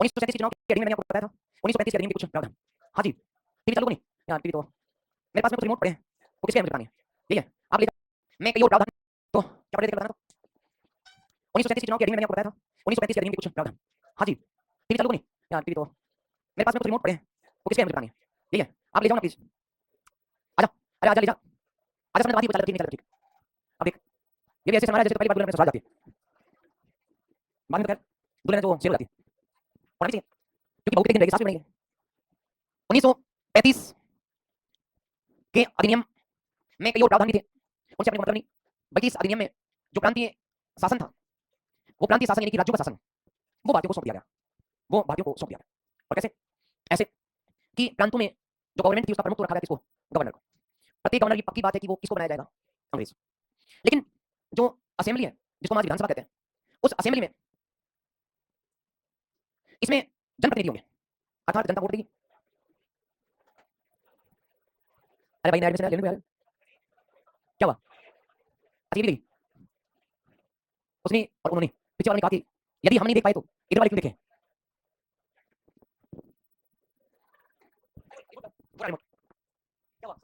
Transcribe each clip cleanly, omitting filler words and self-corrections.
1937 के चुनाव की अधिनियम मैंने आपको बताया था। 1935 के अधिनियम के कुछ प्रावधान। हाँ जी, टीवी चालू को नहीं यार, टीवी तो मेरे पास में कुछ रिमोट पड़े हैं, वो किसके हैं मुझे बतानी है। ठीक है, आप ले जाओ। मैं कई और प्रावधान तो क्या पढ़े थे बताना तो 1937 के चुनाव की अधिनियम मैंने आपको बताया था। 1935 के अधिनियम के कुछ प्रावधान। हाँ जी, टीवी चालू को नहीं यार, टीवी तो मेरे पास में कुछ रिमोट पड़े हैं, वो किसके हैं मुझे बतानी है। ठीक है, आप ले जाओ ना प्लीज। आजा, अरे आजा ले जा, आजा समझ बात ही बता, ठीक नहीं चल ठीक। अब देख, ये भी ऐसे समाज है जैसे पहली बार दुल्हन में ससुराल जाती है, बाद में तो खैर दुल्हन है जो शेर हो जाती है। होना भी चाहिए क्योंकि बहू कितने दिन रहेगी, सास भी बनेगी। 1935 के अधिनियम में कई और प्रावधान भी थे, उनसे अपने को मतलब नहीं, बल्कि इस अधिनियम में जो प्रांतीय शासन था, वो प्रांतीय शासन यानी कि राज्यों का शासन, वो भारतीयों को सौंप दिया गया, वो भारतीयों को सौंप दिया गया। और कैसे? ऐसे कि प्रांतों में जो गवर्नमेंट थी उसका प्रमुख तो रखा गया किसको? गवर्नर को। प्रत्येक गवर्नर की पक्की बात है कि वो किसको बनाया जाएगा? अंग्रेज। लेकिन जो असेंबली है, जिसको हम आज विधानसभा कहते हैं, उस असेंबली में इसमें जनप्रतिनिधि होंगे, अर्थात जनता वोट देगी। अरे भाई नया एडमिशन ले लो यार, क्या हुआ? अच्छा ये भी देगी उसने और उन्होंने, पीछे वालों ने कहा कि यदि हम नहीं देख पाए तो इधर वाले क्यों देखें। पूरा रिमोट क्या हुआ?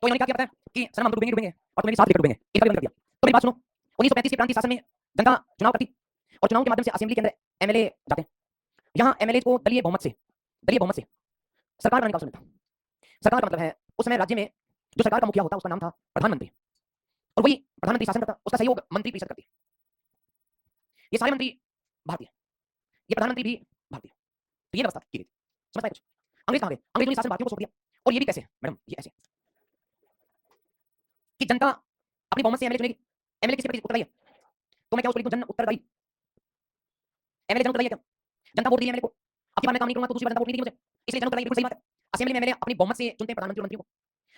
तो इन्होंने क्या किया पता है कि सर हम डूबेंगे डूबेंगे और तुम्हें भी साथ लेकर डूबेंगे, इनका भी कर दिया। तो मेरी बात सुनो, 1935 के प्रांतीय शासन में जनता चुनाव करती और चुनाव के माध्यम से असेंबली के अंदर एमएलए जाते हैं। यहाँ एमएलए को दलीय बहुमत से सरकार बनाने का अवसर मिलता है। सरकार का मतलब है उस समय राज्य में जो सरकार का मुखिया होता है उसका नाम था प्रधानमंत्री, और वही प्रधानमंत्री शासन करता, उसका सहयोग मंत्री परिषद करती है। ये सारे मंत्री भारतीय, ये प्रधानमंत्री भी भारतीय। तो ये व्यवस्था की गई। समझ पाए कुछ? अंग्रेज कहाँ गए? अंग्रेजों ने शासन भारतीयों को सौंप दिया। और ये भी कैसे मैडम? ये ऐसे कि जनता अपनी बहुमत से एमएलए चुनेगी। एमएलए किसी प्रति उत्तरदायी है, तो मैं क्या उसको लिखूं? जन उत्तरदायी। एमएलए जन उत्तरदायी है क्या? जनता वोट दी एमएलए को, अब की बार मैं काम नहीं करूंगा तो दूसरी बार जनता वोट नहीं देगी मुझे, इसलिए जन उत्तरदायी बिल्कुल सही बात है। असेंबली में एमएलए अपनी बहुमत से चुनते हैं प्रधानमंत्री और मंत्रियों को।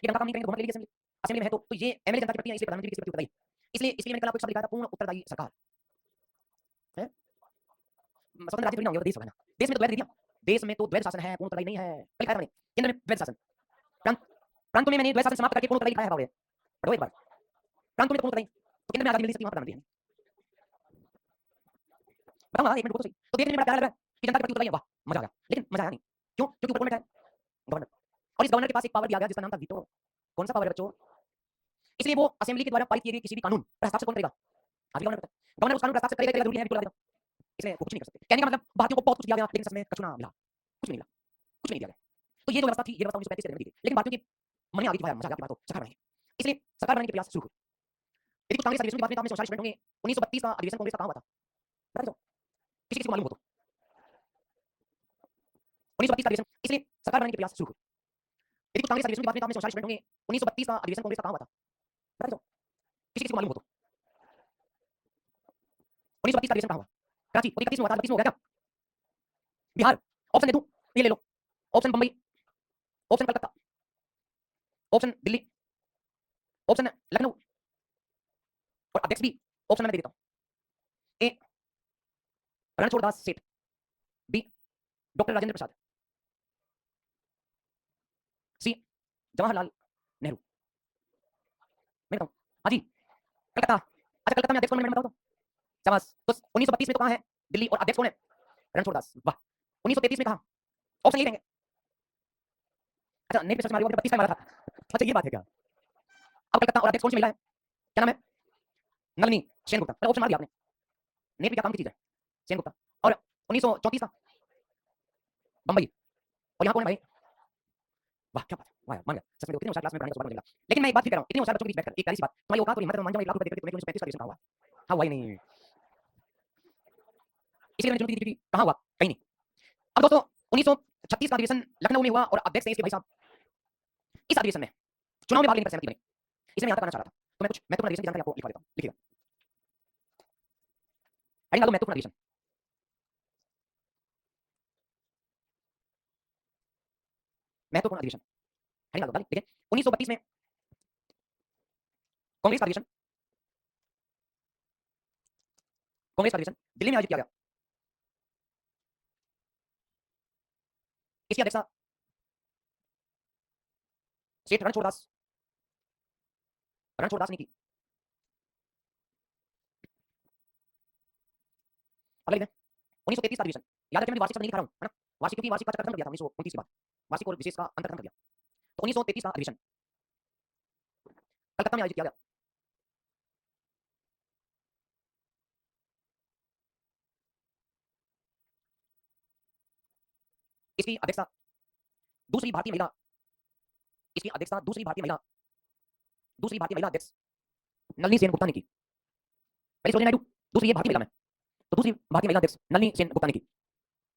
ये जनता काम नहीं करेंगे तो बहुमत ले लेगी असेंबली। असेंबली में है तो ये एमएलए जनता की प्रति है, इसलिए प्रधानमंत्री भी किसी प्रति उत्तरदायी है। इसलिए मैंने कल आपको एक शब्द लिखा था, पूर्ण उत्तरदायी सरकार है। स्वतंत्र राज्य थोड़ी ना होंगे, देश होगा ना। देश में तो द्वैध दे दिया, देश में तो द्वैध शासन है, पूर्ण उत्तरदायी नहीं है। कल लिखा था मैंने, केंद्र में द्वैध शासन, प्रांत प्रांतों में मैंने द्वैध शासन समाप्त करके पूर्ण उत्तरदायी लिखा है। पढ़ो एक बार, प्रांतों में तो पूर्ण उत्तरदायी, तो केंद्र में आजादी मिल सकती है, वहां प्रधानमंत्री है। बताऊंगा एक मिनट रुको तो सही। तो देखने में बड़ा प्यारा लग रहा है कि जनता के प्रति उत्तरदायी है, वाह मजा आ गया। लेकिन मजा आया नहीं, क्यों? क्योंकि ऊपर में है गवर्नर, और इस गवर्नर के पास एक पावर दिया गया जिसका नाम था वीटो। कौन सा पावर है बच्चों? इसलिए वो असेंबली के द्वारा पारित किए गए किसी भी कानून पर हस्ताक्षर कौन करेगा? आज भी गवर्नर करता है। गवर्नर उस कानून पर हस्ताक्षर करेगा जरूरी है, वीटो लगा देगा, इसलिए वो कुछ नहीं कर सकते। कहने का मतलब भारतीयों को बहुत कुछ दिया गया, लेकिन सच में कछु ना मिला, कुछ नहीं मिला, कुछ नहीं दिया गया। तो ये जो व्यवस्था थी, ये व्यवस्था 1935 के अंदर दी गई, लेकिन भारतीयों के मन में आ गई कि भाई मजा आ गया, बात हो सरकार बनाएंगे। इसलिए सरकार बनाने के प्रयास शुरू हुए। यदि कुछ कांग्रेस अधिवेशन की बात करें तो आप में 44 स्टूडेंट होंगे। 1932 का अधिवेशन कांग्रेस का कहां हुआ था? बता दो, किसी किसी को मालूम हो तो। 1932 का अधिवेशन, इसलिए सरकार बनाने के प्रयास शुरू हुए। यदि कुछ कांग्रेस अधिवेशन की बात करें तो आप में 44 स्टूडेंट होंगे। 1932 का अधिवेशन कांग्रेस का कहां हुआ था? बता दो, किसी किसी को मालूम हो तो। 1932 का अधिवेशन कहां हुआ? कराची। और 31 में हुआ था, 32 में हो गया क्या? बिहार। ऑप्शन दे दूं? ये ले लो, option Bombay, option Calcutta, option Delhi, option Lucknow, और अध्यक्ष भी ऑप्शन मैं दे देता हूं। ए रणछोड़ दास सेठ, बी डॉक्टर राजेंद्र प्रसाद, सी जवाहरलाल नेहरू। मैं बताऊं? हाँ जी, कलकत्ता। अच्छा कलकत्ता में अध्यक्ष कौन है मैडम बताओ तो? शाबाश। तो 1932 में तो कहां है? दिल्ली। और अध्यक्ष कौन है? रणछोड़ दास। वाह। 1933 में कहा? ऑप्शन ये रहेंगे। अच्छा नेट पे सर्च मारिएगा, 32 का मारा था। अच्छा ये बात है क्या? अब कलकत्ता और अध्यक्ष कौन से मिला है? क्या नाम है? नलिनी सेनगुप्ता। ऑप्शन मार दिया आपने, नेट पे क्या काम की चीज है? सेनगुप्ता। और 1934 का बंबई। और यहाँ कौन है भाई? वाह क्या बात है, वाह मान गया सच में। देखो, इतने होशियार क्लास में पढ़ाने का सौभाग्य मिला। लेकिन मैं एक बात फिर कह रहा हूँ, इतने होशियार बच्चों के बीच बैठकर एक प्यारी सी बात, तुम्हारी औकात और हिम्मत है तो मान जाऊं 1 लाख रुपए देकर तुम्हें 1935 का अधिवेशन कहा हुआ। हाँ हुआ ही नहीं, इसलिए मैंने चुनौती दी थी, कहाँ हुआ? कहीं नहीं। अब दोस्तों 1936 का अधिवेशन लखनऊ में हुआ और अध्यक्ष थे इसके भाई साहब। इस अधिवेशन में चुनाव में भाग लेने पर सहमति बनी, इसे मैं यहाँ तक आना चाह रहा था। तो मैं कुछ महत्वपूर्ण अधिवेशन की जानकारी आपको लिखवा देता हूँ, लिखिएगा। हेडिंग डालो महत्वपूर्ण अधिवेशन। महत्वपूर्ण अधिवेशन हेडिंग डालो, देखिए 1932 में कांग्रेस का अधिवेशन, कांग्रेस का अधिवेशन दिल्ली में आयोजित किया गया। इसकी अध्यक्षता सेठ रणछोड़ दास ने की। अगला लिखते हैं 1933 का अधिवेशन। याद रखें मैं वार्षिक शब्द नहीं लिख रहा हूँ, है ना? वार्षिक क्योंकि वार्षिक का चक्र खत्म कर दिया था 1929 के बाद, वार्षिक और विशेष का अंतर खत्म कर दिया। तो 1933 का अधिवेशन कलकत्ता में आयोजित किया गया। इसकी अध्यक्षता दूसरी भारतीय महिला इसकी अध्यक्षता दूसरी भारतीय महिला अध्यक्ष नलिनी सेन गुप्ता ने की। पहले सरोजिनी नायडू, दूसरी ये भारतीय महिला में, तो दूसरी भारतीय महिला अध्यक्ष नलिनी सेन गुप्ता ने की।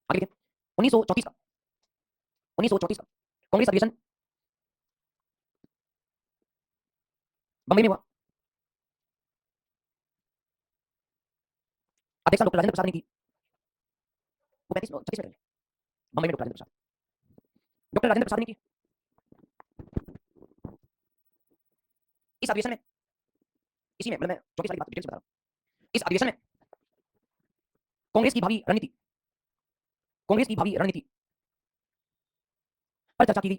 आगे देखिए 1934 का 1934 का कांग्रेस अधिवेशन बम्बई में हुआ। अध्यक्षता डॉक्टर राजेंद्र प्रसाद ने की। वो 35 36 में थे। बम्बई में डॉक्टर राजेंद्र प्रसाद ने की। इस अधिवेशन में इसी में मतलब मैं 34 वाली बात डिटेल से बता रहा हूँ। इस अधिवेशन में कांग्रेस की भावी रणनीति पर चर्चा की गई।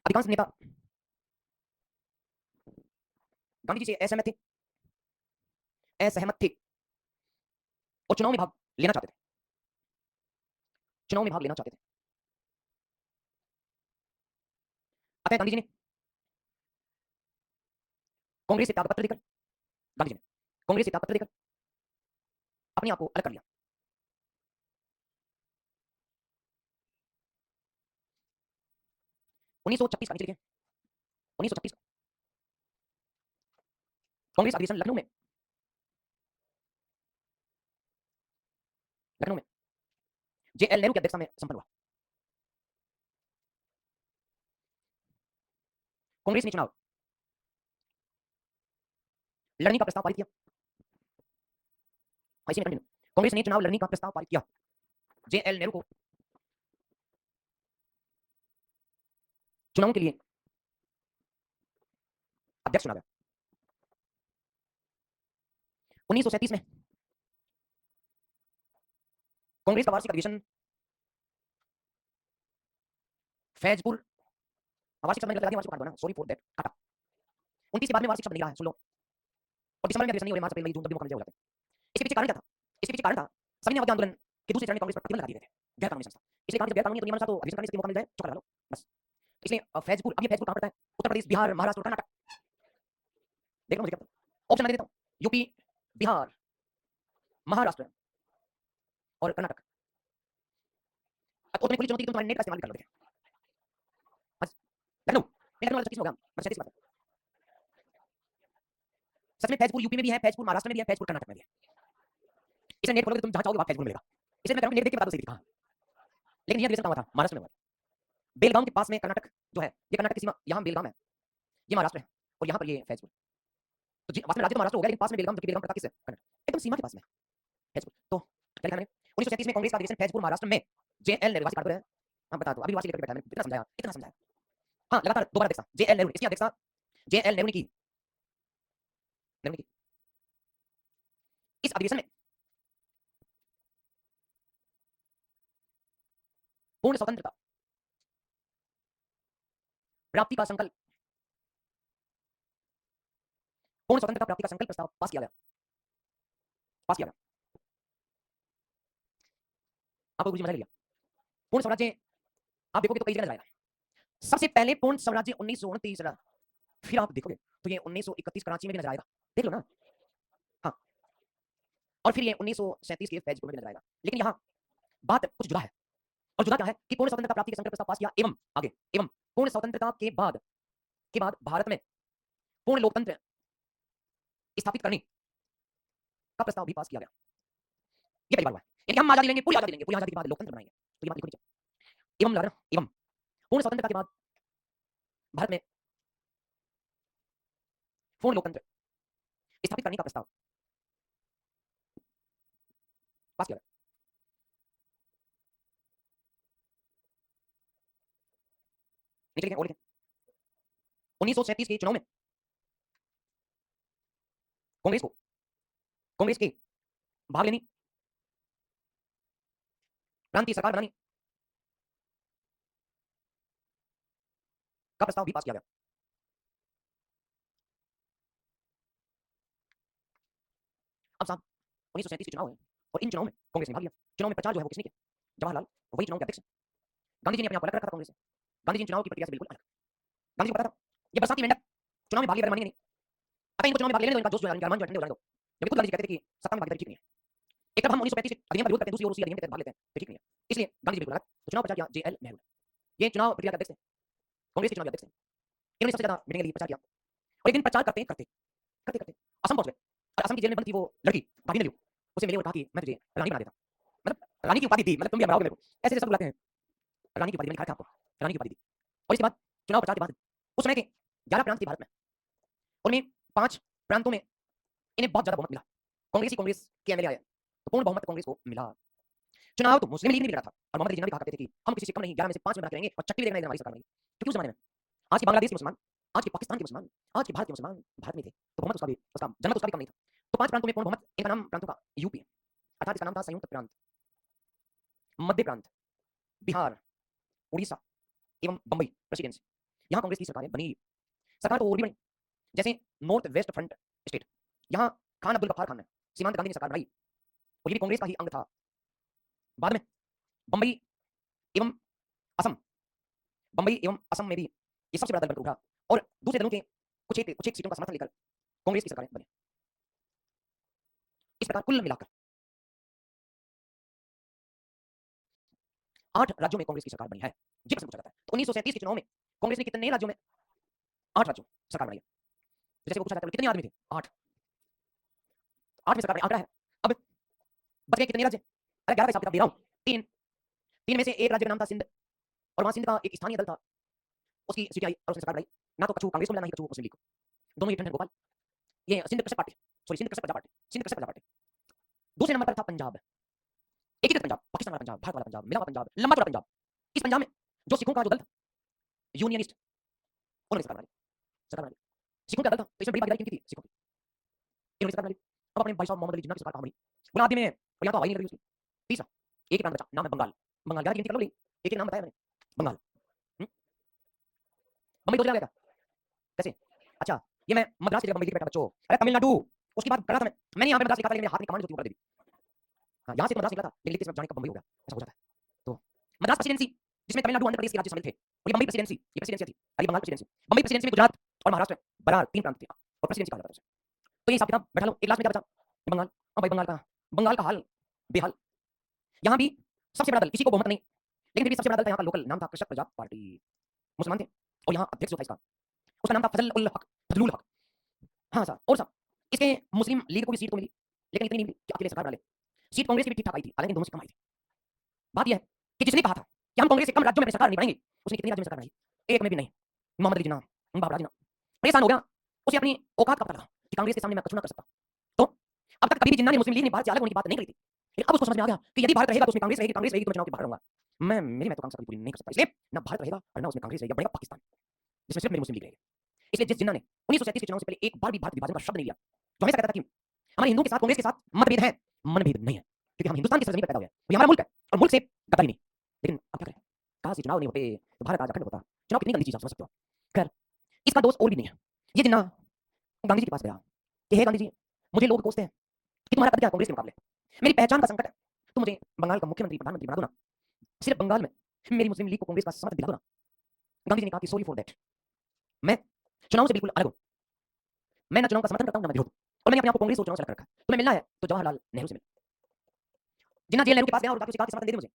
अधिकांश नेता गांधी जी से असहमत थे और चुनाव में भाग लेना चाहते थे। अतः गांधी जी ने कांग्रेस से त्यागपत्र देकर गांधी जी ने कांग्रेस से त्यागपत्र देकर अपने आप को अलग कर लिया। 1936 का नीचे लिखें 1936 का कांग्रेस अधिवेशन लखनऊ में जेएल नेहरू की अध्यक्षता में संपन्न हुआ। कांग्रेस ने चुनाव लड़ने का प्रस्ताव पारित किया। कांग्रेस ने चुनाव लड़ने का प्रस्ताव पारित किया। जेएल नेहरू को चुनाव के लिए अध्यक्ष चुना गया। 1937 में कांग्रेस का वार्षिक अधिवेशन फैजपुर वार्षिक शब्द नहीं वार्षिक काट दो ना, सॉरी फॉर दैट काटा। 29 के बाद में वार्षिक शब्द नहीं रहा है, सुन लो। और दिसंबर में अधिवेशन नहीं हो रहे, मार्च अप्रैल मई जून तक भी मौका मिल जाता है। इसके पीछे कारण क्या था? इसके पीछे कारण था सविनय अवज्ञा आंदोलन के दूसरे चरण में कांग्रेस पर प्रतिबंध लगा दिए गए थे, गैर कानूनी संस्था। इसलिए कहा कि गैर कानूनी तो नियमानुसार तो अधिवेशन करने से मौका मिल जाए, चौका लगा लो बस। इसलिए फैजपुर, अब ये फैजपुर कहां पड़ता है? उत्तर प्रदेश, बिहार, महाराष्ट्र, कर्नाटक। देख लो मुझे क्या ऑप्शन मैं दे देता हूं, यूपी, बिहार, महाराष्ट्र और कर्नाटक। और तुम्हें पूरी चुनौती तुम तुम्हारे नेट का इस्तेमाल कर लो। देखिए लखनऊ लखनऊ वाला 36 हो गया, मैं 37 बात। सच में फैजपुर यूपी में भी है, फैजपुर महाराष्ट्र में भी है, फैजपुर कर्नाटक में भी है। इसे नेट खोलोगे तुम जहां चाहोगे वहां फैजपुर मिलेगा। इसे मैं नेट देख के बता दो सही कहां। लेकिन ये अधिवेशन कहां हुआ था? महाराष्ट्र में हुआ। बेलगाम के पास में कर्नाटक जो है, ये कर्नाटक की सीमा, यहाँ बेलगाम है, ये महाराष्ट्र है, और यहाँ पर ये फैजपुर। तो वास्तव में राज्य तो महाराष्ट्र हो गया, लेकिन पास में बेलगाम, जबकि बेलगाम पड़ता किससे? कर्नाटक। एकदम सीमा के पास में फैजपुर। तो क्या लिखा मैंने? 1937 में कांग्रेस का अधिवेशन फैजपुर महाराष्ट्र में जेएल नेहरू काट है। हाँ बता दो, अभी वासी लेकर बैठा मैंने, इतना समझाया। हाँ लगातार दोबारा अध्यक्षता जेएल नेहरू, इसकी अध्यक्षता जेएल नेहरू ने की। इस अधिवेशन में पूर्ण स्वतंत्रता प्राप्ति का संकल्प प्रस्ताव पास किया गया। आपको गुरुजी मजा लिया। पूर्ण स्वराज्य आप देखोगे तो कई जगह नजर आएगा। सबसे पहले पूर्ण स्वराज्य 1929, फिर आप देखोगे तो ये 1931 कराची में भी नजर आएगा, देख लो ना। हाँ, और फिर ये 1937 के फैजपुर में भी नजर आएगा। लेकिन यहाँ बात कुछ जुदा है, और जुदा क्या है कि पूर्ण स्वतंत्रता प्राप्ति का संकल्प प्रस्ताव पास किया, एवं पूर्ण स्वतंत्रता के बाद भारत में पूर्ण लोकतंत्र स्थापित करने का प्रस्ताव भी पास किया गया। ये पहली बार हुआ है, यानी हम आजादी लेंगे, पूरी आजादी लेंगे, पूरी आजादी के बाद लोकतंत्र बनाएंगे। तो ये बात लिखो नीचे, एवं लगा ना, एवं पूर्ण स्वतंत्रता के बाद भारत में पूर्ण लोकतंत्र स्थापित करने का प्रस्ताव पास किया गया। नीचे लिखें और लिखें 1937 के चुनाव में कांग्रेस के भाग लेने, क्रांति सरकार बनाने का प्रस्ताव भी पास किया गया। अब साहब 1937 के चुनाव है और इन चुनाव में कांग्रेस ने भाग लिया। चुनाव में प्रचार जो है वो किसने किया? जवाहरलाल वही चुनाव के अध्यक्ष हैं। गांधी जी ने अपने आप को अलग रखा था कांग्रेस से। गांधी जी चुनाव की प्रक्रिया से बिल्कुल अलग। गांधी जी को पता था ये बरसाती मेंढक चुनाव में भाग लिया मानेंगे नहीं। अगर इनको चुनाव में भाग लेने दो, इनका जोश जो है, इनका अरमान जो है ठंडे हो जाने दो। जबकि खुद गांधी जी कहते थे कि सत्ता में भागीदारी ठीक नहीं है। एक तरफ हम 1935 के अधिनियम का विरोध करते हैं, दूसरी ओर उसी अधिनियम के तहत भाग लेते हैं, तो ठीक नहीं है। इसलिए गांधी जी बिल्कुल अलग। तो चुनाव प्रचार किया जेएल नेहरू। ये चुनाव प्रक्रिया के अध्यक्ष थे, कांग्रेस के चुनाव अध्यक्ष थे। इन्होंने सबसे ज्यादा मीटिंग के लिए प्रचार किया और एक दिन प्रचार करते करते करते करते असम पहुंच गए और असम की जेल में बंद थी वो लड़की भागिंदर लियू। उसे मिले और कहा कि मैं तुझे रानी बना देता। मतलब रानी की उपाधि दी, मतलब तुम भी बनाओगे मेरे को, ऐसे सब बुलाते हैं। रानी की उपाधि मैंने लिखा था आपको, रानी की उपाधि दी। और इसके बाद चुनाव प्रचार के बाद उस समय के 11 प्रांत थे भारत में, उनमें 5 प्रांतों में इन्हें बहुत ज्यादा बहुमत मिला। कांग्रेस के एमएलए आए तो पूर्ण बहुमत कांग्रेस को मिला। चुनाव तो मुस्लिम लीग ने भी लड़ा था और मोहम्मद अली जिन्ना भी कहा करते थे कि हम किसी से कम नहीं, 11 में से 5 में बना के रहेंगे और छठी भी देखना हमारी सरकार बनेगी। क्योंकि उस जमाने में आज के बांग्लादेश के मुसलमान, आज के पाकिस्तान के मुसलमान, आज के भारत के मुसलमान भारत में थे, तो बहुमत उसका जनमत उसका भी कम नहीं था। तो 5 प्रांतों में पूर्ण बहुमत, इनका नाम प्रांतों का यूपी है, अर्थात इसका नाम था संयुक्त प्रांत, मध्य प्रांत, बिहार, उड़ीसा एवं बंबई प्रेसिडेंसी। यहाँ कांग्रेस की सरकारें बनी। सरकार तो और भी बनी, जैसे नॉर्थ वेस्ट फ्रंट स्टेट, यहाँ खान अब्दुल गफ्फार खान ने सीमांत गांधी ने सरकार बनाई और ये भी कांग्रेस का ही अंग था। बाद में बंबई एवं असम, बंबई एवं असम में भी ये सबसे बड़ा दल बनकर उभरा और दूसरे दलों के कुछ एक सीटों का समर्थन लेकर कांग्रेस की सरकारें बनी। इस प्रकार कुल मिलाकर 8 राज्यों में कांग्रेस की सरकार बनी है। जी प्रश्न पूछा जाता है तो 1937 के चुनाव में कांग्रेस ने कितने राज्यों में? 8 राज्यों सरकार बनाई है। तो जैसे वो पूछा जाता है कितने आदमी थे? 8, 8 में सरकार बनी, आंकड़ा है। अब बच गए कितने राज्य? अरे 11 का हिसाब किताब दे रहा हूं। 3, 3 में से एक राज्य का नाम था सिंध और वहां सिंध का एक स्थानीय दल था, उसकी सीटें आई और उसने सरकार बनाई। ना तो कछु कांग्रेस को मिला, ना ही कछु मुस्लिम लीग को, दोनों ही ठंड गोपाल। ये सिंध कृषक पार्टी, सॉरी सिंध कृषक प्रजा पार्टी, सिंध कृषक प्रजा पार्टी। दूसरे नंबर पर था पंजाब, एकीकृत पंजाब, पाकिस्तान वाला पंजाब, भारत वाला पंजाब, मिला हुआ पंजाब, लंबा चौड़ा पंजाब। इस पंजाब में जो सिखों का जो दल था, यूनियनिस्ट, उन्होंने सरकार बनाई, सरकार बनाई। सिखों का दल था तो इसमें बड़ी भागीदारी किनकी थी? सिखों की। इन्होंने सरकार बनाई। अब अपने भाई साहब मोहम्मद अली जिन्ना की सरकार कहाँ बनी? गुलाब में और यहाँ तो हवाई नहीं लगी उसकी। तीसरा एक ही नाम बचा, नाम है बंगाल। बंगाल 11 की गिनती कर लो, एक एक नाम बताया मैंने, बंगाल। बम्बई दो जगह गया था, कैसे? अच्छा, ये मैं मद्रास की जगह बम्बई लिख बैठा बच्चों। अरे तमिलनाडु, उसकी बात कर रहा था मैंने यहाँ पे मद्रास लिखा था लेकिन मेरे हाथ में कमांड जो थी ऊपर दे दी। हाँ, यहाँ से तो मद्रास निकला था लेकिन लिखते समय जाने का बम्बई हो गया, ऐसा हो जाता है। तो मद्रास प्रेसिडेंसी जिसमें तमिलनाडु आंध्र प्रदेश के राज्य शामिल थे और ये बम्बई प्रेसिडेंसी, ये प्रेसिडेंसी थी, अरे बंगाल प्रेसिडेंसी। बम्बई प्रेसिडेंसी में गुजरात और महाराष्ट्र बराबर 3 प्रांत थे और प्रेसिडेंसी कहा जाता है उसे। तो ये हिसाब किताब बैठा लो, एक लास्ट में क्या बचा? बंगाल। अब भाई बंगाल का हाल बेहाल। यहाँ भी सबसे बड़ा दल, किसी को बहुमत नहीं, लेकिन फिर भी सबसे बड़ा दल था यहाँ का लोकल, नाम था कृषक प्रजा पार्टी, मुसलमान थे और यहाँ अध्यक्ष जो था इसका, उसका नाम था फजलुल हक। हाँ साहब, और साहब इसके मुस्लिम लीग को भी सीट तो मिली लेकिन इतनी नहीं मिली कि अकेले सरकार बना ले। सीट कांग्रेस की भी ठीक ठाक आई थी, हालांकि दोनों से कम आई थी। बात यह है कि जिसने कहा था कि हम कांग्रेस से कम राज्यों में अपनी सरकार नहीं बनाएंगे, उसने कितने राज्यों में सरकार बनाई? एक में भी नहीं। मोहम्मद अली जिन्ना, बाबरा जिन्ना परेशान हो गया, उसे अपनी औकात का पता लगा कि कांग्रेस के सामने मैं कुछ ना कर सकता। तो अब तक कभी भी जिन्ना ने मुस्लिम लीग ने भारत से अलग होने की बात नहीं करी थी, लेकिन अब उसको समझ में आ गया कि यदि भारत रहेगा तो उसमें कांग्रेस रहेगी, कांग्रेस रहेगी तो मैं चुनाव के बाहर रहूंगा। मेरी महत्वाकांक्षा कभी पूरी नहीं कर सकता, इसलिए ना भारत रहेगा और ना उसमें कांग्रेस रहेगी, बनेगा पाकिस्तान जिसमें सिर्फ मेरी मुस्लिम लीग रहेगी। इसलिए जिस जिन्ना ने 1937 के चुनाव से पहले एक बार भी भारत विभाजन का शब्द नहीं लिया, जो हमेशा कहता था कि हमारे हिंदुओं के साथ कांग्रेस के साथ मतभेद है, मनभेद नहीं है, क्योंकि हम हिंदुस्तान की सरजमीन पर पैदा हुए हैं, ये हमारा मुल्क है और मुल्क से गद्दारी नहीं। लेकिन अब क्या करें, कहा से चुनाव नहीं होते तो भारत आज अखंड होता। चुनाव कितनी गंदी चीज आप समझ सकते हो। खैर, इसका दोष और भी नहीं है। ये जिन्ना गांधी जी के पास गया कि हे गांधी जी, मुझे लोग कोसते हैं कि तुम्हारा कद क्या है कांग्रेस के मुकाबले, मेरी पहचान का संकट है, तुम मुझे बंगाल का मुख्यमंत्री प्रधानमंत्री बना दो ना, सिर्फ बंगाल में मेरी मुस्लिम लीग को कांग्रेस का समर्थन दिला दो ना। गांधी जी ने कहा कि सॉरी फॉर दैट, मैं चुनाव से बिल्कुल अलग हूं, मैं ना चुनाव का समर्थन करता हूं ना विरोध, और मैंने अपने आप को कांग्रेस और चुनाव से अलग रखा। तुम्हें मिलना है तो जवाहरलाल नेहरू से मिल। जिन्ना जेल नेहरू के पास गया और जाके उसे कहा कि समर्थन दे दे मुझे।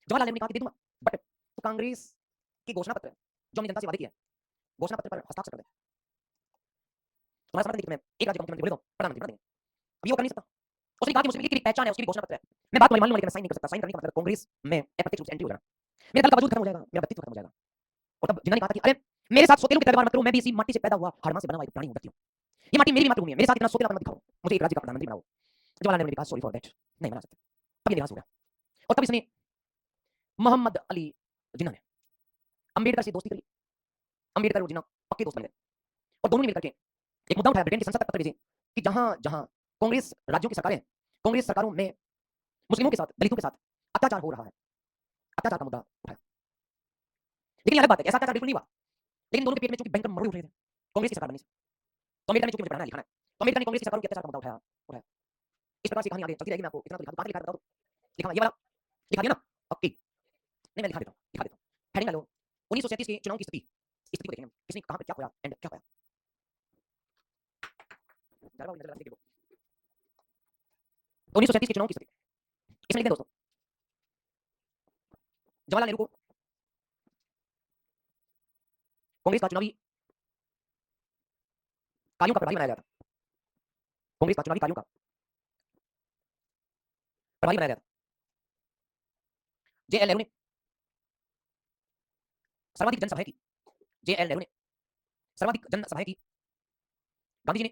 जवाहरलाल नेहरू ने कहा कि दे दूंगा, बट तो कांग्रेस की घोषणा पत्र जो हमने जनता से वादे किया, घोषणा पत्र पर हस्ताक्षर कर दे, तुम्हारा समर्थन देखिए, मैं एक राज्य का मुख्यमंत्री बोले तो प्रधानमंत्री बना देंगे। अभी वो कर नहीं सकता। उसने कहा कि मुस्लिम लीग की भी पहचान है, उसकी भी घोषणा पत्र है, मैं बात तुम्हारी मान लूं लेकिन मैं साइन नहीं कर सकता। साइन करने का मतलब कांग्रेस में अप्रत्यक्ष रूप से एंट्री हो जाना, मेरा दल का वजूद खत्म हो जाएगा, मेरा व्यक्तित्व खत्म हो जाएगा। और तब जिन्ना ने कहा था कि अरे मेरे साथ सोतेलू की तरह व्यवहार मत करो, मैं भी इसी माटी से पैदा हुआ हाड़मां से बना हुआ एक प्राणी हूं, व्यक्ति हूं, ये माटी मेरी भी मातृभूमि है, मेरे साथ इतना सोतेलापन मत दिखाओ, मुझे एक राज्य का प्रधानमंत्री बनाओ। जवाहरलाल नेहरू ने कहा सॉरी फॉर दैट, नहीं बना सकते। अब ये निराश हो गया और तब इसने मोहम्मद अली जिन्ना ने अंबेडकर से दोस्ती कर ली। अंबेडकर और जिन्ना पक्के दोस्त बन गए और दोनों ने मिलकर के एक मुद्दा उठाया, ब्रिटेन की संसद तक पत्र भेजे कि जहां जहां कांग्रेस राज्यों की सरकारें, कांग्रेस सरकारों में मुस्लिमों के साथ, दलितों के साथ अत्याचार हो रहा है, अत्याचार का मुद्दा उठाया। लेकिन अलग बात है, ऐसा अत्याचार बिल्कुल नहीं हुआ, लेकिन दोनों के पेट में चूंकि भयंकर मरोड़े उठ रहे थे कांग्रेस की सरकार बनने से, तो अमेरिका ने चूंकि मुझे पढ़ाना लिखाना है, तो अमेरिका ने कांग्रेस की सरकारों के अत्याचार का मुद्दा उठाया उठाया इस प्रकार से कहानी आगे चलती रहेगी। मैं आपको इतना तो दिखा दूं, कहाँ लिखा है बताओ तो? लिखा हुआ ये वाला लिखा दिया ना? ओके, नहीं मैं दिखा देता हूँ, दिखा देता हूँ। हेडिंग डालो 1937 के चुनाव की स्थिति, स्थिति को देखेंगे हम, किसने कहाँ पे क्या खोया एंड क्या खोया। जरा नजर लगा के देखो 1937 के चुनाव की स्थिति, इसमें लिख दें दोस्तों, जवाहरलाल नेहरू को कांग्रेस का चुनावी कार्यों का प्रभारी बनाया गया था। कांग्रेस का चुनावी कार्यों का प्रभारी बनाया गया था। जेएल नेहरू ने सर्वाधिक जनसभाएं की, जेएल नेहरू ने सर्वाधिक जनसभाएं की। गांधी जी ने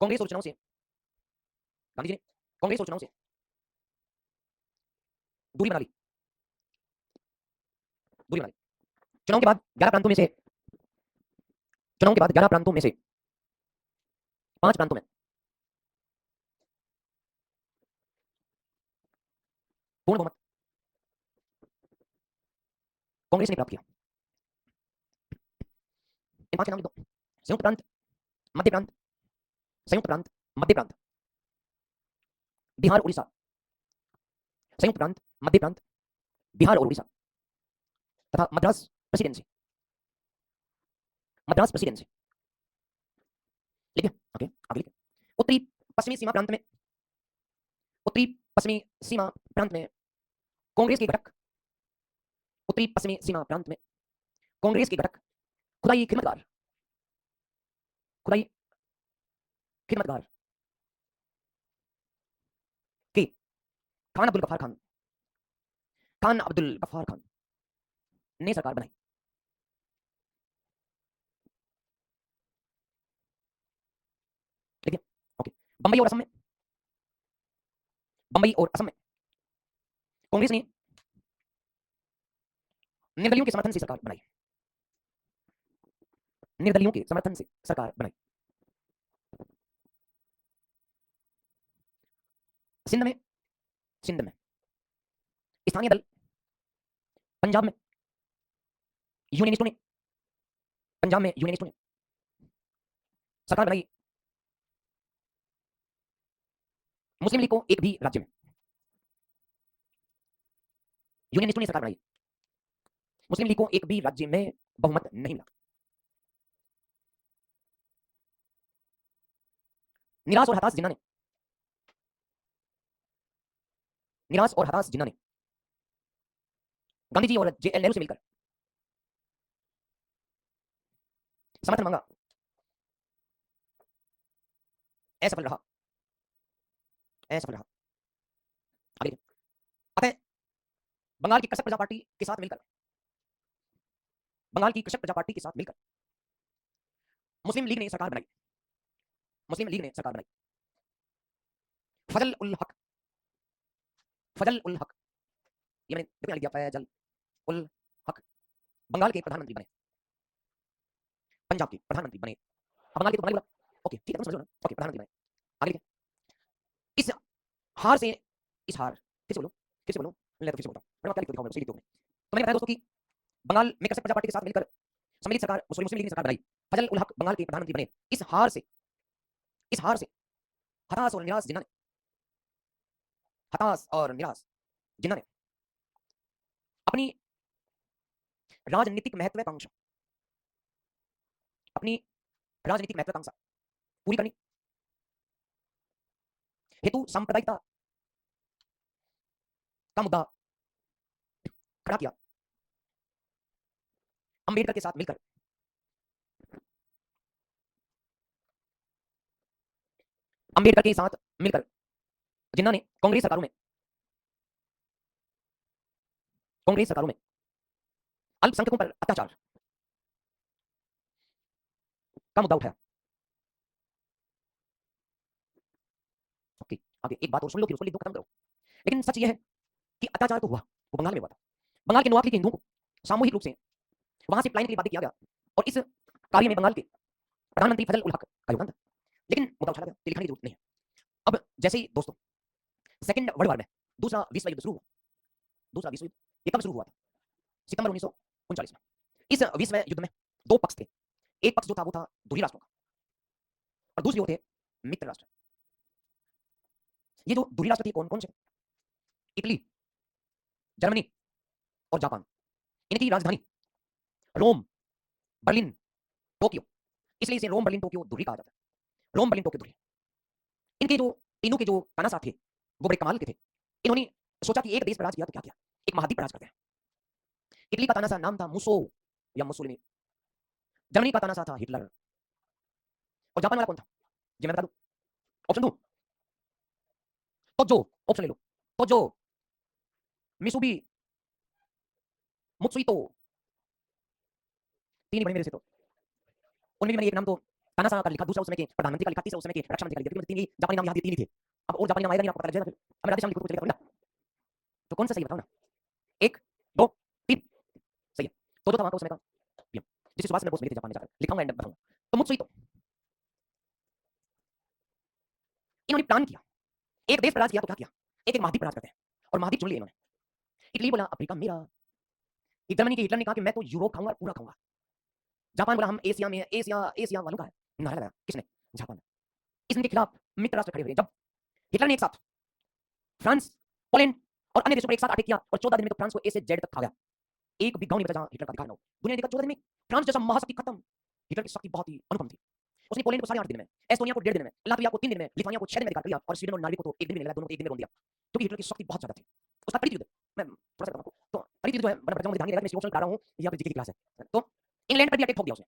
कांग्रेस और चुनाव से, गांधी जी ने कांग्रेस और चुनाव से दूरी बना ली, दूरी बना ली। चुनाव के बाद 11 प्रांतों में से, चुनाव के बाद 11 प्रांतों में से 5 प्रांतों में पूर्ण बहुमत कांग्रेस ने प्राप्त किया। इन 5 के नाम लिख दो, संयुक्त प्रांत, मध्य प्रांत, संयुक्त प्रांत, मध्य प्रांत, बिहार उड़ीसा, संयुक्त प्रांत, मध्य प्रांत, बिहार और उड़ीसा तथा मद्रास प्रेसिडेंसी, मद्रास प्रेसिडेंसी। लिखिए ओके, आगे लिखिए। उत्तरी पश्चिमी सीमा प्रांत में, उत्तरी पश्चिमी सीमा प्रांत में कांग्रेस के घटक, उत्तरी पश्चिमी सीमा प्रांत में कांग्रेस के घटक खुदाई खिदमतगार, खुदाई खिदमतगार के खान अब्दुल गफ्फार खान, खान अब्दुल गफ्फार खान ने सरकार बनाई। देखिए ओके, बंबई और असम में, बंबई और असम में कांग्रेस ने निर्दलियों के समर्थन से सरकार बनाई, निर्दलियों के समर्थन से सरकार बनाई। सिंध में, सिंध में स्थानीय दल, पंजाब में यूनियनिस्टों ने, पंजाब में यूनियनिस्टों ने सरकार बनाई मुस्लिम लीग को एक भी राज्य में, यूनियनिस्टों ने सरकार बनाई मुस्लिम लीग को एक भी राज्य में बहुमत नहीं मिला। निराश और हताश जिन्ना ने, निराश और हताश जिन्ना ने गांधी जी और जेएल नेहरू से मिलकर समर्थन मांगा, असफल रहा, असफल रहा। आगे अतः बंगाल की कृषक प्रजा पार्टी के साथ मिलकर, बंगाल की कृषक प्रजा पार्टी के साथ मिलकर मुस्लिम लीग ने सरकार बनाई, मुस्लिम लीग ने सरकार बनाई। फजल उल हक, फजल उल हक, ये मैंने देखो लिख दिया, फजल उल हक बंगाल के प्रधानमंत्री बने, पंजाब के प्रधानमंत्री बने। अब बंगाल के तो बंगाली बोला, ओके ठीक है, तुम समझो ना, ओके प्रधानमंत्री बने। आगे लिखे, इस हार से, इस हार, फिर से बोलो, फिर से बोलो, मैं तो फिर से बोलता हूं, मैं क्या लिख दिखाऊंगा, सही लिख दो। तो मैंने बताया दोस्तों कि बंगाल में कृषक प्रजा पार्टी के साथ मिलकर सम्मिलित सरकार, सॉरी मुस्लिम लीग ने सरकार बनाई, फजल उल हक बंगाल के प्रधानमंत्री बने। इस हार से, इस हार से हताश और निराश जिन्ना ने, हताश और निराश जिन्ना ने अपनी राजनीतिक महत्वाकांक्षा, अपनी राजनीतिक महत्वाकांक्षा पूरी करने हेतु सांप्रदायिकता का मुद्दा खड़ा किया। अंबेडकर के साथ मिलकर, अंबेडकर के साथ मिलकर जिन्ना ने कांग्रेस सरकारों में, कांग्रेस सरकारों में अल्पसंख्यकों पर अत्याचार का मुद्दा उठाया। ओके आगे एक बात और सुन लो, फिर उसको लिख दो, खत्म करो। लेकिन सच यह है कि अत्याचार तो हुआ, वो बंगाल में हुआ था। बंगाल के नोआखली के हिंदुओं को सामूहिक रूप से वहां से पलायन के लिए बाध्य किया गया और इस कार्य में बंगाल के प्रधानमंत्री फजल उल हक का योगदान था। लेकिन मुद्दा उछाला गया, तो लिखने की जरूरत नहीं है। अब जैसे ही दोस्तों सेकंड वर्ल्ड वार में दूसरा विश्व युद्ध शुरू हुआ, दूसरा विश्व युद्ध ये कब शुरू हुआ था? सितंबर 1939 में। इस विश्व युद्ध में दो पक्ष थे, एक पक्ष जो था वो था ध्रुवीय राष्ट्रों का और दूसरी ओर थे मित्र राष्ट्र। ये जो दूरी राष्ट्र थे कौन कौन से? इटली, जर्मनी और जापान। इनकी राजधानी रोम, बर्लिन, टोक्यो। इसलिए इसे रोम बर्लिन टोक्यो दूरी कहा जाता है। रोम बर्लिन टोक्यो दूरी। इनके जो तीनों के जो तानाशाह थे वो बड़े कमाल के थे। इन्होंने सोचा कि एक देश पर राज किया तो क्या किया, एक महाद्वीप पर राज करते हैं। इटली का तानाशाह नाम था मुसो या मुसोलिनी। जर्मनी का तानाशाह था हिटलर। और जापान वाला कौन था? ये मैं बता दूं? ऑप्शन दूं? तो जो ऑप्शन ले लो। तो जो, मिसुबी, मुत्सुइतो। तीन ही बने मेरे से तो। उनमें भी मैंने एक नाम तो तानाशाह का लिखा, दूसरा उस समय के प्रधानमंत्री का लिखा, तीसरा उस समय के रक्षा मंत्री का लिखा, क्योंकि तीन ही जापानी नाम यहाँ तीन ही थे। अब और जापानी नाम आएगा नहीं, आपको पता लग जाएगा फिर। अब मैं राधे श्याम लिखूं तो चलेगा थोड़ी ना। तो कौन सा सही बताओ ना? एक, दो, तीन। सही है। तो जो था वहां का उस समय का पीएम, जिसे सुभाष चंद्र बोस मिले थे जापान में जाकर। लिखाऊंगा एंड बताऊंगा। तो मुत्सुइतो, इन्होंने प्लान किया, एक देश पर राज किया तो क्या किया, एक एक महाद्वीप पर राज करते हैं। और महाद्वीप चुन लिए इन्होंने। इटली बोला अफ्रीका मेरा। जर्मनी के हिटलर ने कहा कि मैं तो यूरोप खाऊंगा, पूरा खाऊंगा। जापान बोला हम एशिया में, एशिया एशिया वालों का है। नारा लगाया किसने? जापान ने। इसके खिलाफ मित्र राष्ट्र खड़े हुए जब हिटलर ने एक साथ फ्रांस, पोलैंड और अन्य देशों पर एक साथ अटैक किया और 14 दिन में तो फ्रांस को ए से जेड तक खा गया। एक भी गांव नहीं बचा जहां हिटलर का अधिकार ना हो। दुनिया ने देखा 14 दिन में फ्रांस जैसा महाशक्ति खत्म। हिटलर की शक्ति बहुत ही अनुपम थी। उसने पोलैंड को 8.5 दिन में, एस्टोनिया को 1.5 दिन में, लातविया को 3 दिन में, लिथुआनिया को 6 दिन में अधिकार कर लिया और स्वीडन और नॉर्वे को तो 1 दिन में लगा, दोनों को 1 दिन में रोक दिया। क्योंकि हिटलर की शक्ति बहुत ज्यादा थी। उसका परिधि युद्ध, मैं थोड़ा सा बताऊं तो परिधि युद्ध जो है, मैं बता मुझे ध्यान नहीं रहेगा, मैं ऑप्शन पढ़ा रहा हूं, ये आप जीके की क्लास है। तो इंग्लैंड पर भी अटैक ठोक दिया उसने।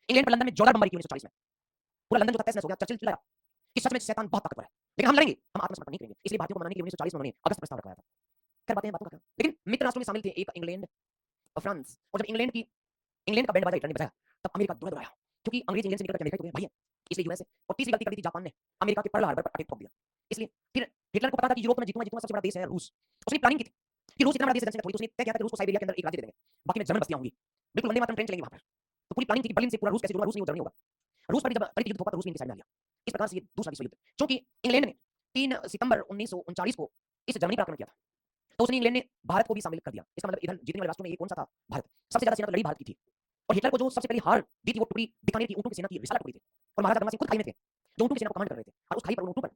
इंग्लैंड पर लंदन में जोरदार बमबारी की 1940 में। पूरा लंदन जो था तहस नहस हो गया। चर्चिल चिल्लाया कि सच में शैतान बहुत ताकतवर है, लेकिन हम लड़ेंगे, हम आत्मसमर्पण नहीं करेंगे। इसलिए भारतीयों को मनाने के लिए 1940 में उन्होंने अगस्त प्रस्ताव रखवाया था। खैर बातें हैं बातों का क्या। लेकिन मित्र राष्ट्रों में शामिल थे एक इंग्लैंड और फ्रांस। और जब इंग्लैंड का बैंड बाजा हिटलर ने बजाया तब अमेरिका दूर दौड़ाया, क्योंकि अंग्रेज इंग्लैंड से निकल अमेरिका हो गए भाई, इसलिए यूएस है। और तीसरी गलती कर दी थी जापान ने, अमेरिका के पर्ल हार्बर पर अटैक ठोक दिया। इसलिए फिर हिटलर को पता था कि यूरोप में जीतूंगा जीतूंगा, सबसे बड़ा देश है रूस। उसने प्लानिंग की थी कि रूस इतना बड़ा देश है, जनसंख्या थोड़ी, तो उसने तय किया था कि रूस को साइबेरिया के अंदर एक राज्य दे देंगे, बाकी में जर्मन बस्तियां होंगी, बिल्कुल वंदे मातरम ट्रेन चलेंगे वहां पर। तो पूरी प्लानिंग थी कि बर्लिन से पूरा रूस कैसे जुड़ेगा, रूस नहीं वो जर्मनी होगा। रूस पर भी जब परिधि युद्ध होगा तो रूस भी इनकी साइड में आ गया। इस प्रकार से ये दूसरा विश्व युद्ध, क्योंकि इंग्लैंड ने 3 सितंबर 1939 को इस जर्मनी पर आक्रमण किया था, तो उसने इंग्लैंड ने भारत को भी शामिल कर दिया। इसका मतलब इधर जीतने वाले राष्ट्रों में ये कौन सा था? भारत। सबसे ज्यादा सेना तो लड़ी भारत की थी। और हिटलर को जो सबसे पहली हार दी थी वो टुकड़ी बीकानेर की ऊँटों की सेना की विशाल टुकड़ी थी। और महाराजा गंगा सिंह खुद खाई में थे, जो ऊँटों की सेना को कमांड कर रहे थे। और उस खाई पर, उन ऊँटों पर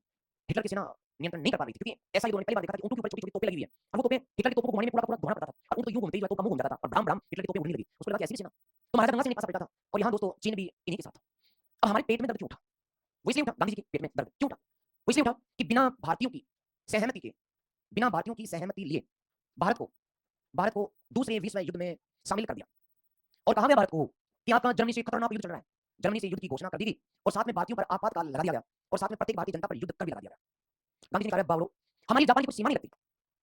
हिटलर की सेना नियंत्रण नहीं कर पा रही थी, क्योंकि ऐसा ही उन्होंने पहली बार देखा था कि ऊँटों के ऊपर छोटी-छोटी तोपें लगी हुई है। और वो तोपें हिटलर की तोपों को घुमाने में पूरा का पूरा धुआं पड़ता था। और ऊँट तो यूँ घूमते ही तोप का मुँह घूम जाता था और ब्राम हिटलर की तोपें उड़ने लगी। उसको लगा कि ऐसी भी सेना। तो महाराजा गंगा सिंह ने पासा पलटा था। और यहाँ दोस्तों चीन भी इन्हीं के साथ था। अब हमारे पेट में दर्द क्यों उठा? वो इसलिए उठा, गांधी जी के पेट में दर्द क्यों उठा? वो इसलिए उठा कि सहमति के बिना भारतीयों की सहमति लिए भारत को भारत को दूसरे विश्व युद्ध में शामिल कर दिया। और कहा गया भारत को कि आपका जर्मनी से खतरनाक युद्ध चल रहा है। जर्मनी से युद्ध की घोषणा कर दी गई और साथ में भारतीयों पर आपातकाल लगा दिया गया और साथ में प्रत्येक भारतीय जनता पर युद्ध कर भी लगा दिया गया। गांधी जी ने कहा बाबरो, हमारी जापान की कोई सीमा नहीं लगती,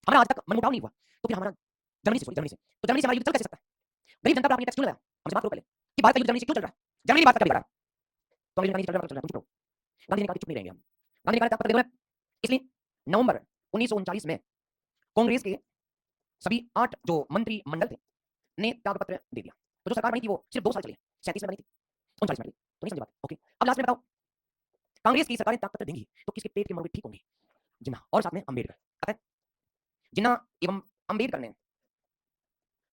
हमारा आज तक मनमुटाव नहीं हुआ, तो फिर हमारा जर्मनी से तो जर्मनी से हमारा युद्ध चल कैसे सकता है? गरीब जनता पर आपने टैक्स क्यों लगाया? हमसे बात करो पहले कि भारत का युद्ध जर्मनी से क्यों चल रहा है? जर्मनी की बात कर रहा है। तो अंग्रेज ने कहा चल रहा है, तुम चुप रहो। गांधी ने कहा चुप नहीं रहेंगे हम। गांधी ने कहा पत्र दे दो मैं। इसलिए नवंबर 1939 में कांग्रेस के सभी 8 जो मंत्रिमंडल थे ने त्याग पत्र दे दिया। तो जो सरकार बनी थी वो सिर्फ 2 साल चली, 37 में बनी थी, 39 में बनी, तो नहीं समझ बात। ओके, अब लास्ट में बताओ, कांग्रेस की सरकारें त्याग पत्र देंगी तो किसके पेट के मरोड़े ठीक होंगे? जिन्ना और साथ में अंबेडकर। पता है जिन्ना एवं अंबेडकर ने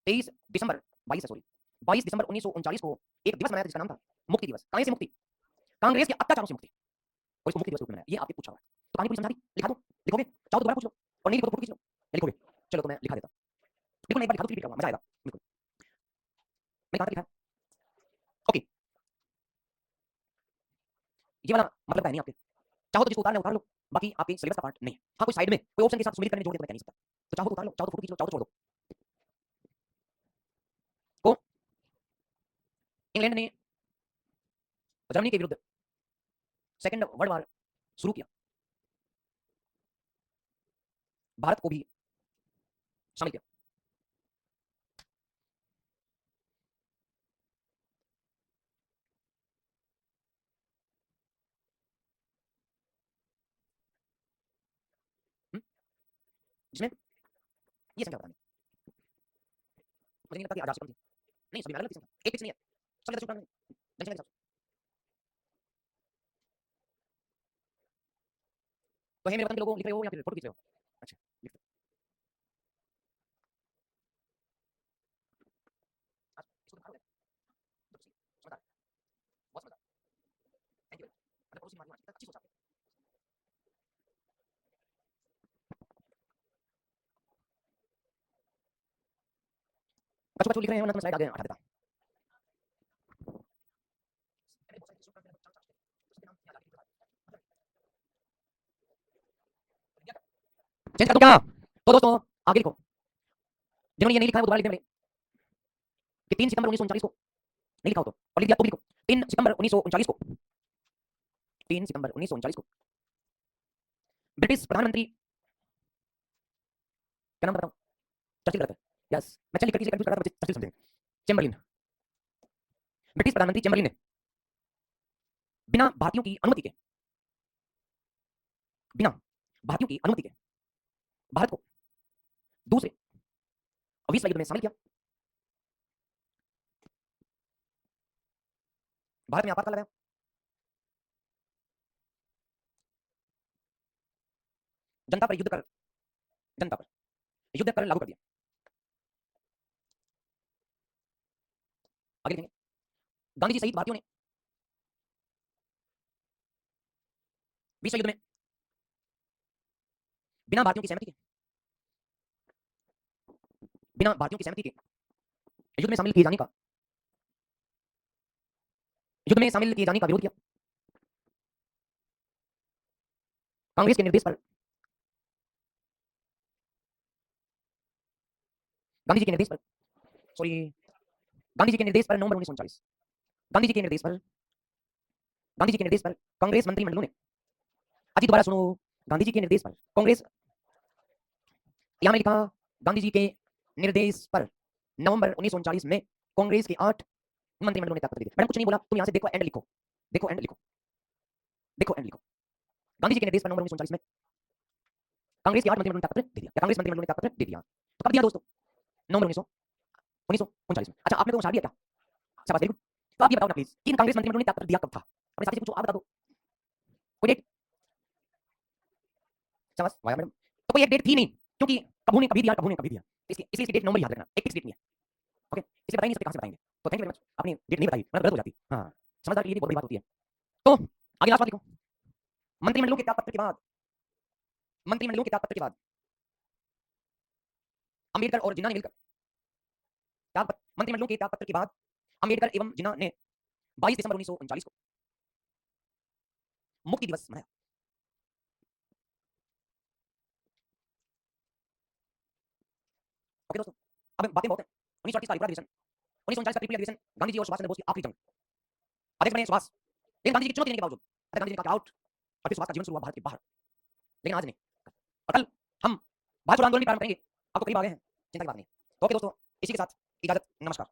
23 दिसंबर 22 सॉरी 22 दिसंबर 1939 को एक दिवस मनाया था जिसका नाम था मुक्ति दिवस। कांग्रेस से मुक्ति, कांग्रेस के अत्याचारों से मुक्ति, और इसको मुक्ति दिवस के रूप में मनाया। ये आपके पूछा हुआ है तो कहानी पूरी समझा दी, लिखा दो। लिखोगे चाहो तो दोबारा पूछ लो, और नहीं लिखो तो फोटो खींच लो। लिखोगे चलो तो मैं लिखा देता हूं। देखो मैं एक बार लिखा दो फिर रिपीट करूंगा, मजा आएगा बिल्कुल। मैं कहां तक लिखा है? ओके, ये वाला मतलब है नहीं आपके, चाहो तो जिसको उतारना है उतार लो, बाकी आपके सिलेबस का पार्ट नहीं है। हाँ कोई साइड में कोई ऑप्शन के साथ सुमित करने जोड़ दे तो मैं कह नहीं सकता। तो चाहो तो उतार लो, चाहो तो फोटो खींच लो, चाहो तो छोड़ दो। को इंग्लैंड ने जर्मनी के विरुद्ध सेकंड वर्ल्ड वॉर शुरू किया, भारत को भी शामिल किया। जिसमें ये संख्या बतानी, मुझे नहीं लगता कि आजाद से कम थी। नहीं सभी में अलग अलग संख्या, एक फिक्स नहीं है, सब ज्यादा नहीं, जनसंख्या के हिसाब से। तो है मेरे वतन के लोगों लिख रहे हो या फिर फोटो खींच रहे हो? अच्छा लिख दो। आज इसको दिखा दो, तो सही समझदार, बहुत समझदार। Thank you. मतलब पड़ोसी मार कछु कछु लिख रहे हैं वरना तो मैं स्लाइड आगे हटा देता। चेंज कर दूं क्या? तो दोस्तों आगे लिखो, जिन्होंने ये नहीं लिखा है वो दोबारा लिखने वाले कि 3 सितंबर 1939 को, नहीं लिखा हो तो, और लिख दिया तो भी लिखो, 3 सितंबर 1939 को, 3 सितंबर 1939 को ब्रिटिश प्रधानमंत्री, क्या नाम बताऊं? चर्चिल रहता है, यस मैं चल लिख कर कंफ्यूज कर रहा था, चर्चिल समझेंगे। चैम्बरलिन, ब्रिटिश प्रधानमंत्री चैम्बरलिन ने बिना भारतीयों की अनुमति के, बिना भारतीयों की अनुमति के भारत को दूसरे विश्व युद्ध में शामिल किया। भारत में आपातकाल लगाया, जनता पर युद्ध कर, जनता पर युद्ध कर लागू कर दिया। आगे लिखेंगे, गांधी जी सहित भारतीयों ने विश्व युद्ध में बिना भारतीयों की सहमति के, बिना भारतीयों की सहमति के युद्ध में शामिल किए जाने का, युद्ध में शामिल किए जाने का विरोध किया। कांग्रेस के निर्देश पर, गांधी जी के निर्देश पर, सॉरी, गांधी जी के निर्देश पर नवंबर 1939, गांधी जी के निर्देश पर, गांधी जी के निर्देश पर कांग्रेस मंत्रिमंडलों ने, अजी दोबारा सुनो, गांधी जी के निर्देश पर कांग्रेस, यहां में लिखा गांधी जी के निर्देश पर नवंबर 1939 में कांग्रेस के 8 मंत्रिमंडलों ने ताकत दी। मैडम कुछ नहीं बोला, तुम यहां से देखो एंड लिखो, देखो एंड लिखो, देखो एंड लिखो। गांधी जी के निर्देश पर नवंबर 1939 में कांग्रेस के 8 मंत्रिमंडलों ने ताकत दे दिया, या कांग्रेस मंत्रिमंडलों ने ताकत दे दिया। तो कब दिया दोस्तों? नवंबर 1939 में। अच्छा आपने तो दिया क्या? शाबाश वेरी गुड। तो आप ये बताओ ना प्लीज, इन कांग्रेस मंत्रिमंडलों ने ताकत दिया कब था? अपने साथी से पूछो, आप बता दो कोई डेट। शाबाश वाह मैडम। तो कोई एक डेट थी नहीं, क्योंकि कबू ने कभी दिया, कबू ने कभी दिया, इसलिए इसकी डेट नंबर याद रखना, एक फिक्स डेट नहीं है। ओके इसे बताइए, इस पे कहां से बताएंगे? तो थैंक यू वेरी मच, आपने डेट नहीं बताई वरना गलत हो जाती। हां समझदार के लिए भी बहुत बड़ी बात होती है। तो आगे लास्ट बात लिखो, मंत्रिमंडलों के त्यागपत्र के बाद, मंत्रिमंडलों के त्यागपत्र के बाद अंबेडकर और जिन्ना ने मिलकर, मंत्रिमंडलों के त्यागपत्र के बाद अंबेडकर एवं जिन्ना ने 22 दिसंबर 1939 को मुक्ति दिवस मनाया। ओके दोस्तों, अब बातें बहुत हैं। 1938 का अधिवेशन, 1939 का त्रिपुरी अधिवेशन, गांधी जी और सुभाष चंद्र बोस की आखिरी जंग, अध्यक्ष बने सुभाष, लेकिन गांधी जी की चुनौती देने के बावजूद गांधी जी ने कहा आउट, और फिर सुभाष का जीवन शुरू हुआ भारत के बाहर, लेकिन आज नहीं। और कल हम भारत छोड़ो आंदोलन भी प्रारंभ करेंगे, अब तो करीब आ गए हैं, चिंता की बात नहीं। तो ओके दोस्तों, इसी के साथ इजाजत, नमस्कार।